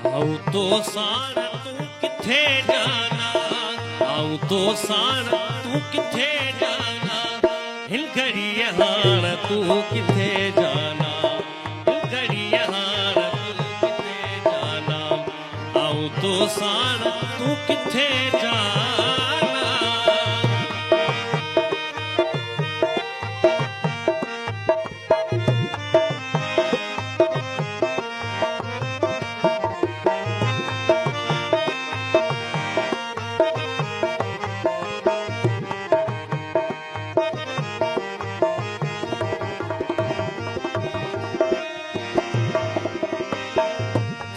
आऊं तो साण तू किथे जाना, आऊं तो साण तू किथे जाना, हिल घड़ी हाण तू किथे जाना, हिल घड़ी हाण तू किथे जाना, आऊं तो साण तू किथे जाना।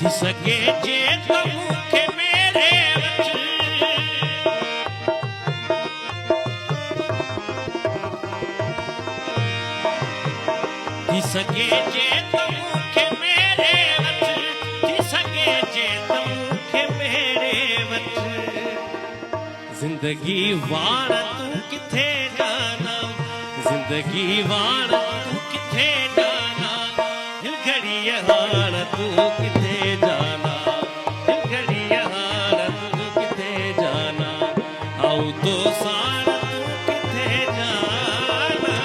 थी सके जे तो मुखे मेरे वच, थी सके जे तो मुखे मेरे वच, थी सके जे तो मुखे मेरे वच, जिंदगी वाण तू किथे जाना, जिंदगी वाण तू किथे जाना, हिल घड़ी हाण तू किथे जाना, हिल घड़ी हाण तू किथे जाना, आऊं तो साण तू किथे जाना।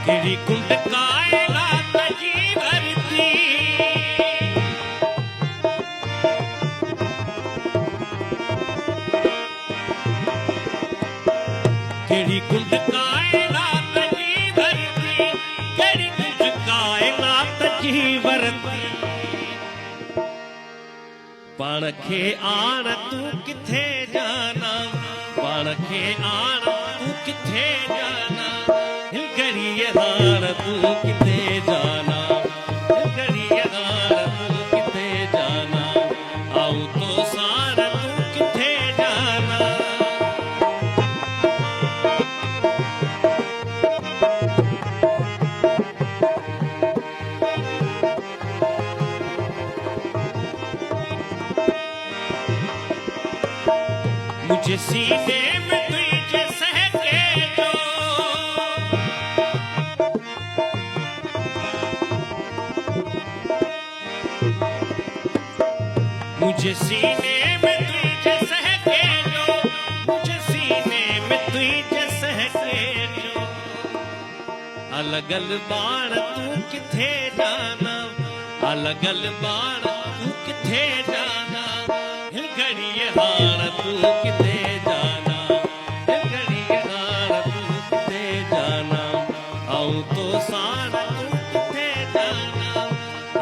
केड़ी कुंड कायनात जी भरती, केड़ी कुंड कायनात जी भरती, केड़ी कुंड कायनात जी भरती, पाण खे आण तू किथे जाना, पाण खे आण तू किथे जाना, हिल घड़ी हाण तू किथे जाना, हिल घड़ी हाण तू किथे जाना, आऊं तो साण तू किथे जाना। मुझे सीने में तुझे सहके जो, मुझे सीने में तुझे सहके जो, मुझे सीने में तुझे सहके जो, अलगल बाण तू किथे जाना, अलगल बाण तू किथे जाना, हिल घड़ी हाण तू किथे जाना, हिल घड़ी हाण तू किथे जाना, आऊं तो साण तू किथे जाना,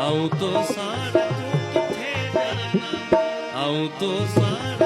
आऊं तो साण तू किथे जाना, आऊं तो साण